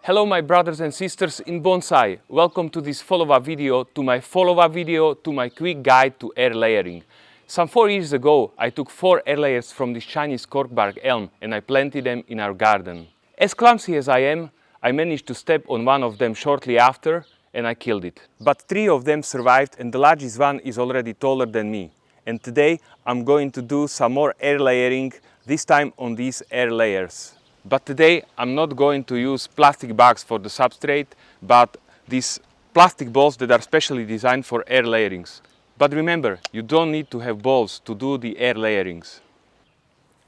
Hello my brothers and sisters in Bonsai. Welcome to this follow-up video, to my quick guide to air layering. Some 4 years ago I took 4 air layers from this Chinese corkbark elm and I planted them in our garden. As clumsy as I am, I managed to step on one of them shortly after and I killed it. But 3 of them survived and the largest one is already taller than me. And today I'm going to do some more air layering, this time on these air layers. But today I'm not going to use plastic bags for the substrate, but these plastic balls that are specially designed for air layerings. But remember, you don't need to have balls to do the air layerings.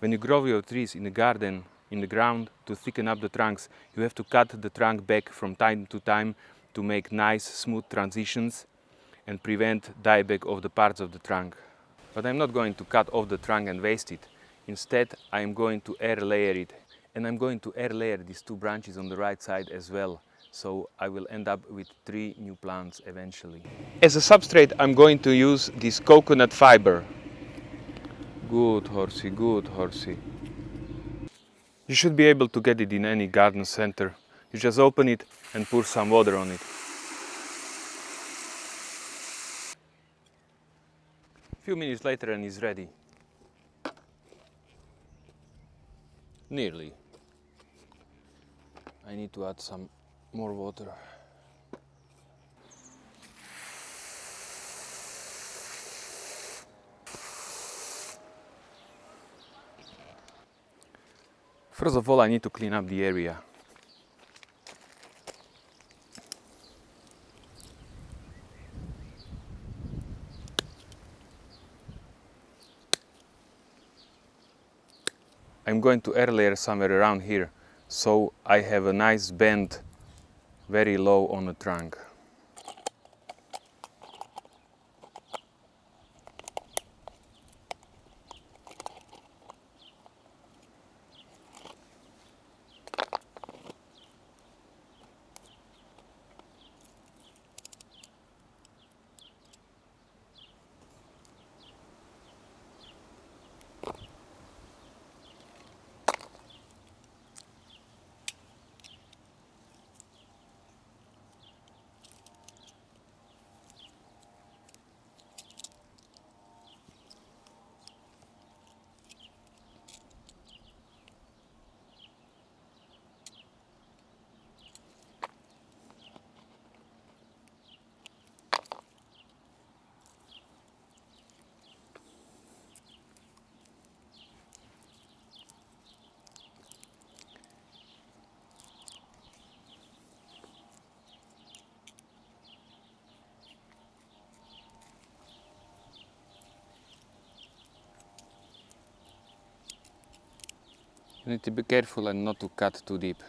When you grow your trees in the garden, in the ground, to thicken up the trunks, you have to cut the trunk back from time to time to make nice, smooth transitions and prevent dieback of the parts of the trunk. But I'm not going to cut off the trunk and waste it. Instead, I'm going to air layer it. And I'm going to air layer these 2 branches on the right side as well. So I will end up with 3 new plants eventually. As a substrate, I'm going to use this coconut fiber. Good horsey, good horsey. You should be able to get it in any garden center. You just open it and pour some water on it. A few minutes later and it's ready. Nearly. I need to add some more water. First of all, I need to clean up the area. I'm going to air layer somewhere around here, so I have a nice bend very low on the trunk. You need to be careful and not to cut too deep.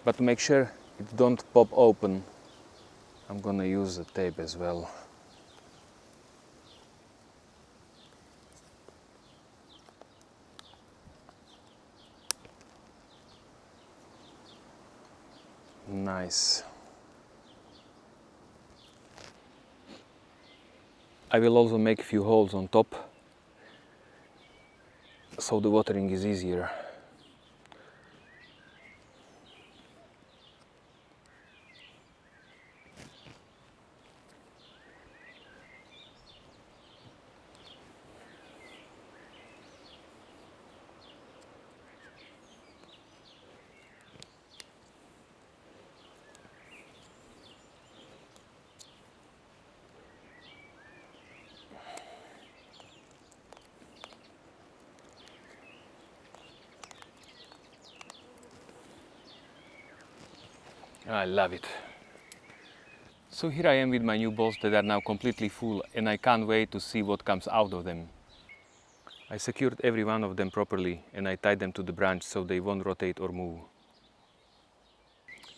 But to make sure it don't pop open, I'm gonna use the tape as well. Nice. I will also make a few holes on top, so the watering is easier. I love it. So here I am with my new balls that are now completely full, and I can't wait to see what comes out of them. I secured every one of them properly and I tied them to the branch so they won't rotate or move.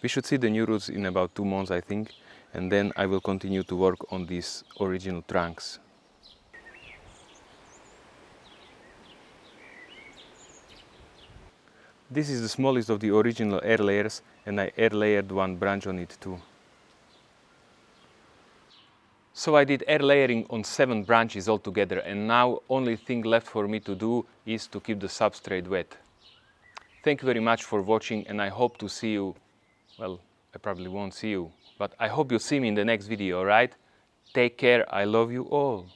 We should see the new roots in about 2 months, I think, and then I will continue to work on these original trunks. This is the smallest of the original air layers, and I air layered one branch on it too. So I did air layering on 7 branches altogether, and now only thing left for me to do is to keep the substrate wet. Thank you very much for watching, and I hope to see you, well, I probably won't see you, but I hope you'll see me in the next video, alright? Take care, I love you all.